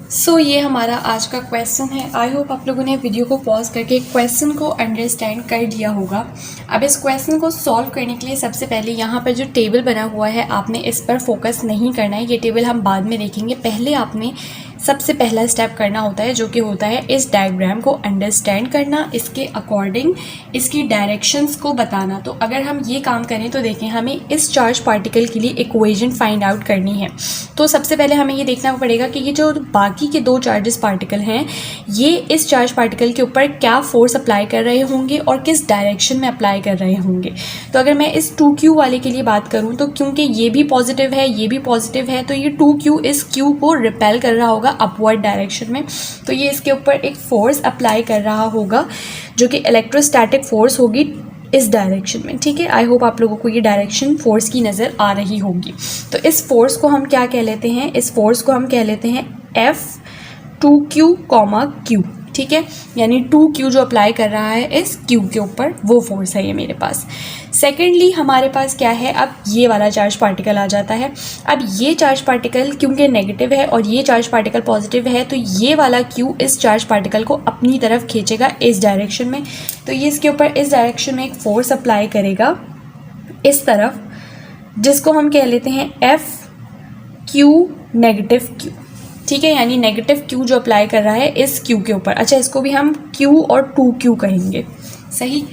ये हमारा आज का क्वेश्चन है। आई होप आप लोगों ने वीडियो को पॉज करके क्वेश्चन को अंडरस्टैंड कर लिया होगा। अब इस क्वेश्चन को सॉल्व करने के लिए सबसे पहले यहाँ पर जो टेबल बना हुआ है आपने इस पर फोकस नहीं करना है। ये टेबल हम बाद में देखेंगे। पहले आपने सबसे पहला स्टेप करना होता है जो कि होता है इस डायग्राम को अंडरस्टैंड करना, इसके अकॉर्डिंग इसकी डायरेक्शंस को बताना। तो अगर हम ये काम करें तो देखें, हमें इस चार्ज पार्टिकल के लिए इक्वेशन फाइंड आउट करनी है। तो सबसे पहले हमें ये देखना पड़ेगा कि ये जो बाकी के दो चार्जेस पार्टिकल हैं ये इस चार्ज पार्टिकल के ऊपर क्या फोर्स अप्लाई कर रहे होंगे और किस डायरेक्शन में अप्लाई कर रहे होंगे। तो अगर मैं इस 2Q वाले के लिए बात करूँ तो क्योंकि ये भी पॉजिटिव है ये भी पॉजिटिव है, तो ये 2Q इस Q को रिपेल कर रहा होगा अपवर्ड डायरेक्शन में। तो ये इसके ऊपर एक फोर्स अप्लाई कर रहा होगा जो कि इलेक्ट्रोस्टैटिक फोर्स होगी इस डायरेक्शन में। ठीक है, आई होप आप लोगों को ये डायरेक्शन फोर्स की नज़र आ रही होगी। तो इस फोर्स को हम क्या कह लेते हैं, इस फोर्स को हम कह लेते हैं F2Q, Q। ठीक है, यानी 2Q जो अप्लाई कर रहा है इस Q के ऊपर वो फोर्स है ये मेरे पास। सेकेंडली हमारे पास क्या है, अब ये वाला चार्ज पार्टिकल आ जाता है। अब ये चार्ज पार्टिकल क्योंकि नेगेटिव है और ये चार्ज पार्टिकल पॉजिटिव है, तो ये वाला Q इस चार्ज पार्टिकल को अपनी तरफ खींचेगा इस डायरेक्शन में। तो ये इसके ऊपर इस डायरेक्शन में एक फोर्स अप्लाई करेगा इस तरफ, जिसको हम कह लेते हैं FQ नेगेटिव Q। ठीक है, यानी नेगेटिव Q जो अप्लाई कर रहा है इस Q के ऊपर। अच्छा, इसको भी हम Q और 2Q कहेंगे। सही,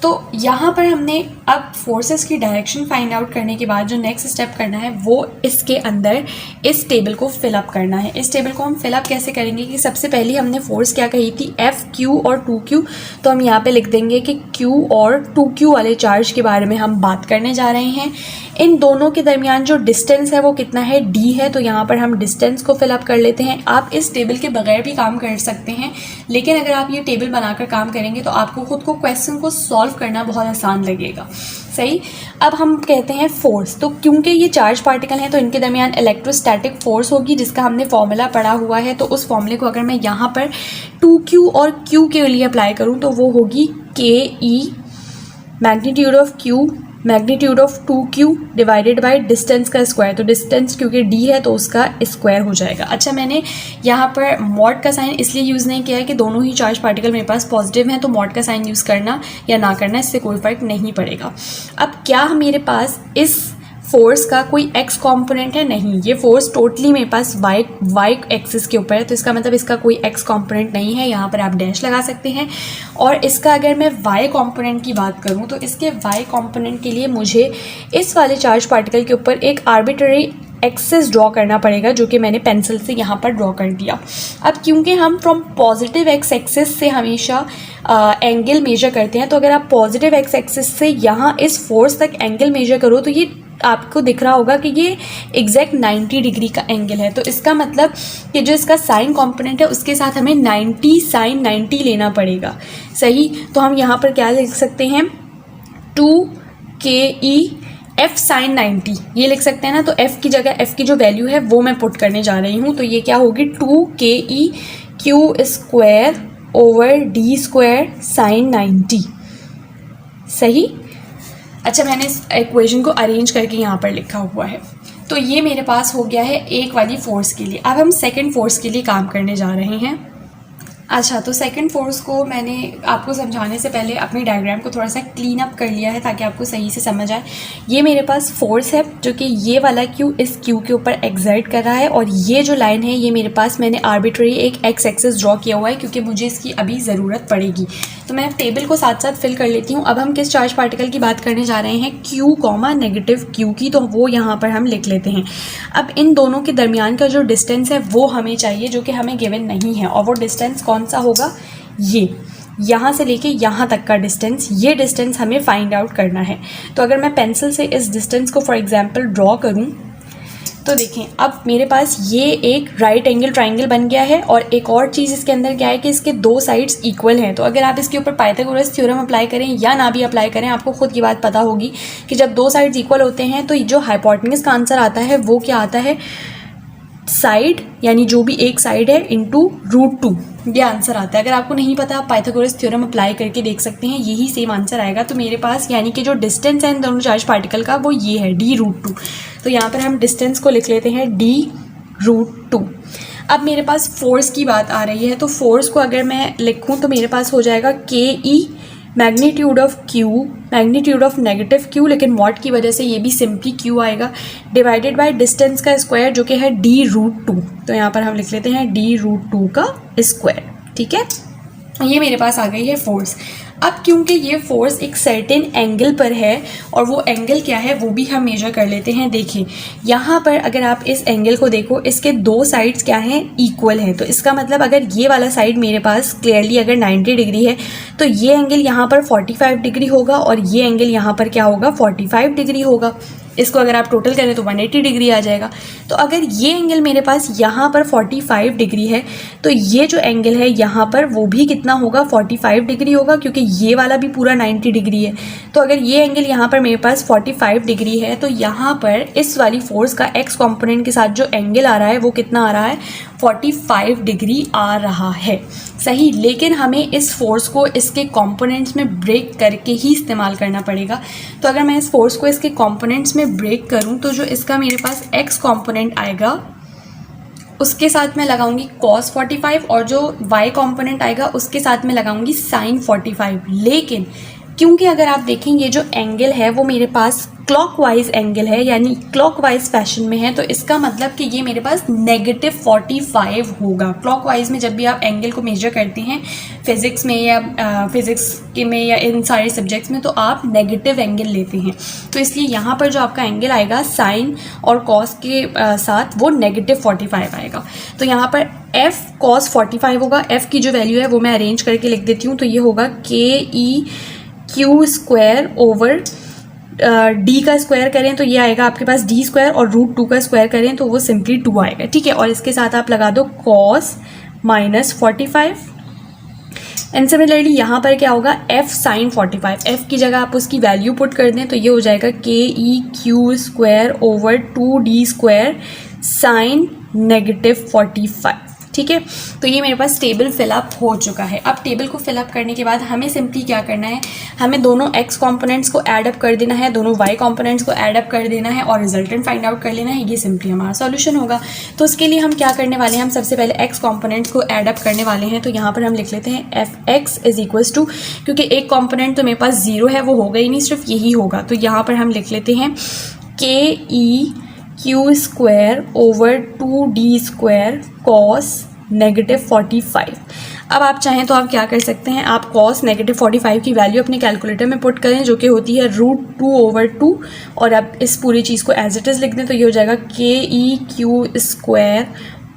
तो यहाँ पर हमने अब फोर्सेस की डायरेक्शन फाइंड आउट करने के बाद जो नेक्स्ट स्टेप करना है वो इसके अंदर इस टेबल को फिलअप करना है। इस टेबल को हम फिलअप कैसे करेंगे कि सबसे पहले हमने फोर्स क्या कही थी, FQ और 2Q। तो हम यहाँ पे लिख देंगे कि Q और 2Q वाले चार्ज के बारे में हम बात करने जा रहे हैं। इन दोनों के दरमियान जो डिस्टेंस है वो कितना है, D है। तो यहाँ पर हम डिस्टेंस को फिलअप कर लेते हैं। आप इस टेबल के बगैर भी काम कर सकते हैं, लेकिन अगर आप ये टेबल बनाकर काम करेंगे तो आपको खुद को क्वेश्चन को सॉल्व करना बहुत आसान लगेगा। सही, अब हम कहते हैं फोर्स। तो क्योंकि ये चार्ज पार्टिकल हैं तो इनके दरमियान इलेक्ट्रोस्टैटिक फोर्स होगी जिसका हमने फॉर्मूला पढ़ा हुआ है। तो उस फॉर्मूले को अगर मैं यहाँ पर 2Q और Q के लिए अप्लाई करूँ तो वो होगी KE magnitude of Q magnitude of 2Q divided by distance का स्क्वायर। तो डिस्टेंस क्योंकि D है तो उसका स्क्वायर हो जाएगा। अच्छा, मैंने यहाँ पर मॉड का साइन इसलिए यूज़ नहीं किया है कि दोनों ही चार्ज पार्टिकल मेरे पास पॉजिटिव हैं, तो मॉड का साइन यूज़ करना या ना करना इससे कोई फ़र्क नहीं पड़ेगा। अब क्या मेरे पास इस फोर्स का कोई एक्स कंपोनेंट है? नहीं, ये फोर्स टोटली मेरे पास वाई एक्सिस के ऊपर है। तो इसका मतलब इसका कोई एक्स कंपोनेंट नहीं है, यहाँ पर आप डैश लगा सकते हैं। और इसका अगर मैं वाई कंपोनेंट की बात करूँ तो इसके वाई कंपोनेंट के लिए मुझे इस वाले चार्ज पार्टिकल के ऊपर एक आर्बिट्ररी एक्सिस ड्रॉ करना पड़ेगा जो कि मैंने पेंसिल से यहाँ पर ड्रॉ कर दिया। अब क्योंकि हम फ्रॉम पॉजिटिव एक्स एक्सिस से हमेशा एंगल मेजर करते हैं, तो अगर आप पॉजिटिव एक्स एक्सिस से यहाँ इस फोर्स तक एंगल मेजर करो तो ये आपको दिख रहा होगा कि ये एग्जैक्ट 90 डिग्री का एंगल है। तो इसका मतलब कि जो इसका साइन कंपोनेंट है उसके साथ हमें 90 साइन 90 लेना पड़ेगा। सही, तो हम यहाँ पर क्या लिख सकते हैं, 2KE F साइन 90 ये लिख सकते हैं ना। तो F की जगह F की जो वैल्यू है वो मैं पुट करने जा रही हूँ। तो ये क्या होगी, 2KE Q square over D square sine 90। सही, अच्छा, मैंने इस इक्वेशन को अरेंज करके यहाँ पर लिखा हुआ है। तो ये मेरे पास हो गया है एक वाली फोर्स के लिए। अब हम सेकंड फोर्स के लिए काम करने जा रहे हैं। अच्छा, तो सेकंड फोर्स को मैंने आपको समझाने से पहले अपने डायग्राम को थोड़ा सा क्लीन अप कर लिया है ताकि आपको सही से समझ आए। ये मेरे पास फोर्स है जो कि ये वाला Q इस Q के ऊपर एक्सर्ट कर रहा है, और ये जो लाइन है ये मेरे पास मैंने आर्बिट्ररी एक एक्स एक्सिस ड्रॉ किया हुआ है क्योंकि मुझे इसकी अभी ज़रूरत पड़ेगी। तो मैं टेबल को साथ साथ फिल कर लेती हूँ। अब हम किस चार्ज पार्टिकल की बात करने जा रहे हैं, Q नेगेटिव Q की, तो वो यहाँ पर हम लिख लेते हैं। अब इन दोनों के दरमियान का जो डिस्टेंस है वो हमें चाहिए जो कि हमें गिवन नहीं है, और वो डिस्टेंस कौन सा होगा, ये यहाँ से लेके यहाँ तक का डिस्टेंस, ये डिस्टेंस हमें फाइंड आउट करना है। तो अगर मैं पेंसिल से इस डिस्टेंस को फॉर एग्जांपल ड्रॉ करूँ तो देखें, अब मेरे पास ये एक राइट एंगल ट्राइंगल बन गया है। और एक और चीज़ इसके अंदर क्या है कि इसके दो साइड्स इक्वल हैं। तो अगर आप इसके ऊपर पाइथागोरस थ्योरम अप्लाई करें या ना भी अप्लाई करें, आपको खुद की बात पता होगी कि जब दो साइड्स इक्वल होते हैं तो जो हाइपोटेन्यूज का आंसर आता है वो क्या आता है, साइड यानी जो भी एक साइड है इंटू √2, ये आंसर आता है। अगर आपको नहीं पता आप पाइथागोरस थ्योरम अप्लाई करके देख सकते हैं, यही सेम आंसर आएगा। तो मेरे पास यानी कि जो डिस्टेंस है इन दोनों चार्ज पार्टिकल का वो ये है D√2। तो यहाँ पर हम डिस्टेंस को लिख लेते हैं D√2। अब मेरे पास फोर्स की बात आ रही है, तो फोर्स को अगर मैं लिखूं तो मेरे पास हो जाएगा के E magnitude of q, magnitude of negative q, लेकिन वॉट की वजह से ये भी सिंपली क्यू आएगा, डिवाइडेड बाय डिस्टेंस का स्क्वायर जो कि है d√2। तो यहाँ पर हम लिख लेते हैं d√2 का स्क्वायर। ठीक है, ये मेरे पास आ गई है फोर्स। अब क्योंकि ये फोर्स एक सर्टेन एंगल पर है और वो एंगल क्या है वो भी हम मेजर कर लेते हैं। देखिए यहाँ पर अगर आप इस एंगल को देखो, इसके दो साइड्स क्या हैं, इक्वल हैं। तो इसका मतलब अगर ये वाला साइड मेरे पास क्लियरली अगर 90 डिग्री है तो ये एंगल यहाँ पर 45 डिग्री होगा और ये एंगल यहाँ पर क्या होगा, 45 डिग्री होगा। इसको अगर आप टोटल करें तो 180 डिग्री आ जाएगा। तो अगर ये एंगल मेरे पास यहाँ पर 45 डिग्री है तो ये जो एंगल है यहाँ पर वो भी कितना होगा, 45 डिग्री होगा, क्योंकि ये वाला भी पूरा 90 डिग्री है। तो अगर ये एंगल यहाँ पर मेरे पास 45 डिग्री है तो यहाँ पर इस वाली फोर्स का एक्स कॉम्पोनेंट के साथ जो एंगल आ रहा है वो कितना आ रहा है, 45 डिग्री आ रहा है। सही, लेकिन हमें इस फोर्स को इसके कंपोनेंट्स में ब्रेक करके ही इस्तेमाल करना पड़ेगा। तो अगर मैं इस फोर्स को इसके कंपोनेंट्स में ब्रेक करूं तो जो इसका मेरे पास एक्स कंपोनेंट आएगा उसके साथ मैं लगाऊंगी cos 45 और जो y कंपोनेंट आएगा उसके साथ में लगाऊंगी sin 45। लेकिन क्योंकि अगर आप देखेंगे जो एंगल है वो मेरे पास क्लॉकवाइज एंगल है, यानी क्लॉकवाइज फैशन में है, तो इसका मतलब कि ये मेरे पास -45 होगा। क्लॉकवाइज में जब भी आप एंगल को मेजर करते हैं फिज़िक्स में या फिज़िक्स के में या इन सारे सब्जेक्ट्स में, तो आप नेगेटिव एंगल लेते हैं। तो इसलिए यहाँ पर जो आपका एंगल आएगा साइन और कॉस के साथ वो -45 आएगा। तो यहाँ पर f cos 45 होगा। f की जो वैल्यू है वो मैं अरेंज करके लिख देती हूँ। तो ये होगा KE² ओवर d का स्क्वायर करें तो ये आएगा आपके पास d² और √2 का स्क्वायर करें तो वो सिंपली 2 आएगा। ठीक है, और इसके साथ आप लगा दो cos -45 एंड सिमिलरली यहाँ पर क्या होगा, f sin 45। f की जगह आप उसकी वैल्यू पुट कर दें तो ये हो जाएगा KE² ओवर 2d² sin -45। ठीक है, तो ये मेरे पास टेबल फिलअप हो चुका है। अब टेबल को फिलअप करने के बाद हमें सिंपली क्या करना है, हमें दोनों x कंपोनेंट्स को ऐड अप कर देना है, दोनों y कंपोनेंट्स को ऐड अप कर देना है और रिजल्टेंट फाइंड आउट कर लेना है। ये सिंपली हमारा सॉल्यूशन होगा। तो उसके लिए हम क्या करने वाले हैं, हम सबसे पहले x कंपोनेंट्स को ऐड अप करने वाले हैं। तो यहाँ पर हम लिख लेते हैं fx इज इक्वल्स टू, क्योंकि एक कॉम्पोनेंट तो मेरे पास 0 है वो होगा ही नहीं, सिर्फ यही होगा। तो यहाँ पर हम लिख लेते हैं KEQ² ओवर 2d² cos -45। अब आप चाहें तो आप क्या कर सकते हैं, आप cos -45 की वैल्यू अपने कैलकुलेटर में पुट करें जो कि होती है √2 ओवर 2 और आप इस पूरी चीज़ को एज इट इज़ लिख दें तो ये हो जाएगा KEQ²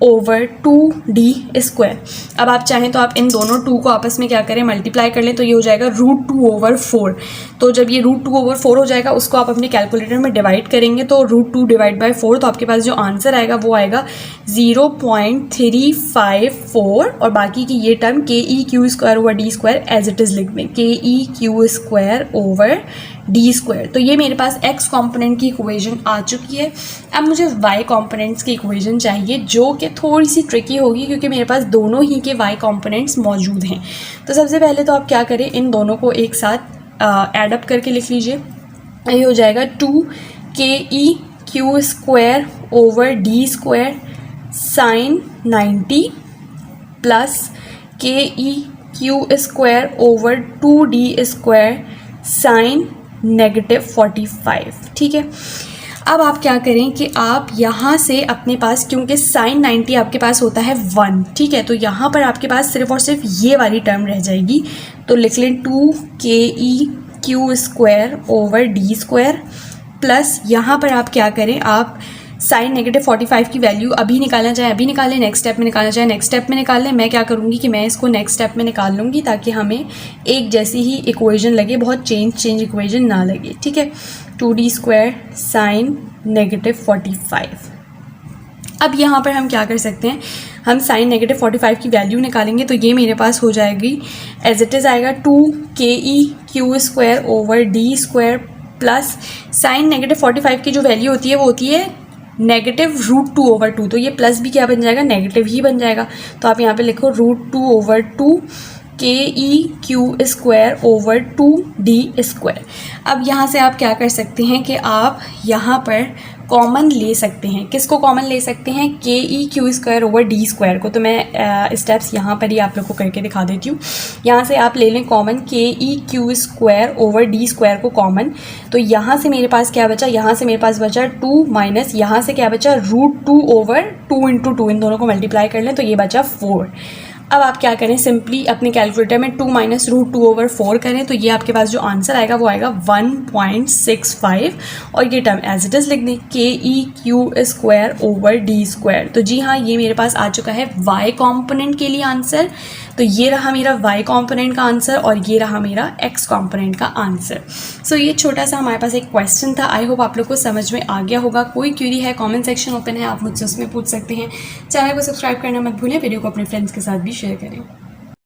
ओवर 2d²। अब आप चाहें तो आप इन दोनों 2 को आपस में क्या करें, मल्टीप्लाई कर लें तो ये हो जाएगा √2 ओवर 4। तो जब ये √2 ओवर 4 हो जाएगा उसको आप अपने कैलकुलेटर में डिवाइड करेंगे तो √2 डिवाइड बाय 4, तो आपके पास जो आंसर आएगा वो आएगा 0.354 और बाकी की ये term KEQ² over d² as it is लिख दें, KEQ² ओवर d²। तो ये मेरे पास x कंपोनेंट की इक्वेशन आ चुकी है। अब मुझे y कंपोनेंट्स की इक्वेशन चाहिए जो कि थोड़ी सी ट्रिकी होगी क्योंकि मेरे पास दोनों ही के y कंपोनेंट्स मौजूद हैं। तो सबसे पहले तो आप क्या करें, इन दोनों को एक साथ ऐड अप करके लिख लीजिए। ये हो जाएगा 2KEQ² over d² sin 90 plus KEQ² over 2d² sin -45। ठीक है, अब आप क्या करें कि आप यहाँ से अपने पास, क्योंकि sin 90 आपके पास होता है 1, ठीक है, तो यहाँ पर आपके पास सिर्फ और सिर्फ ये वाली टर्म रह जाएगी। तो लिख लें 2KEQ² ओवर d² प्लस यहाँ पर आप क्या करें, आप sin -45 की वैल्यू अभी निकालना चाहे अभी निकालें, नेक्स्ट स्टेप में निकालना चाहे नेक्स्ट स्टेप में निकाल लें। मैं क्या करूँगी कि मैं इसको नेक्स्ट स्टेप में निकाल लूँगी ताकि हमें एक जैसी ही इक्वेशन लगे, बहुत चेंज इक्वेशन ना लगे। ठीक है, 2d² sin -45। अब यहाँ पर हम क्या कर सकते हैं, हम sin -45 की वैल्यू निकालेंगे तो ये मेरे पास हो जाएगी एज इट इज़ आएगा 2KEQ² over d² plus sin -45 की जो वैल्यू होती है वो होती है -√2 ओवर 2। तो ये प्लस भी क्या बन जाएगा, नेगेटिव ही बन जाएगा। तो आप यहाँ पे लिखो √2 ओवर 2 KEQ² ओवर 2d²। अब यहाँ से आप क्या कर सकते हैं कि आप यहाँ पर कॉमन ले सकते हैं। किसको कॉमन ले सकते हैं? के E Q square over D square को। तो मैं स्टेप्स यहाँ पर ही आप लोग को करके दिखा देती हूँ। यहाँ से आप ले लें कॉमन के E Q square over D square को कॉमन। तो यहाँ से मेरे पास क्या बचा? यहाँ से मेरे पास बचा 2 माइनस यहाँ से क्या बचा? √2 ओवर 2 इंटू 2, इन दोनों को मल्टीप्लाई कर लें तो ये बचा 4। अब आप क्या करें? सिंपली अपने कैलकुलेटर में 2 माइनस √2 ओवर 4 करें तो ये आपके पास जो आंसर आएगा वो आएगा 1.65 और ये टर्म एज इट इज़ लिख दें के E Q square over D square. तो जी हाँ, ये मेरे पास आ चुका है वाई कॉम्पोनेंट के लिए आंसर। तो ये रहा मेरा वाई कॉम्पोनेंट का आंसर और ये रहा मेरा एक्स कॉम्पोनेंट का आंसर। सो ये छोटा सा हमारे पास एक क्वेश्चन था। आई होप आप लोग को समझ में आ गया होगा। कोई क्वेरी है, कमेंट सेक्शन ओपन है, आप मुझसे उसमें पूछ सकते हैं। चैनल को सब्सक्राइब करना मत भूलें, वीडियो को अपने फ्रेंड्स के साथ भी शेयर करें।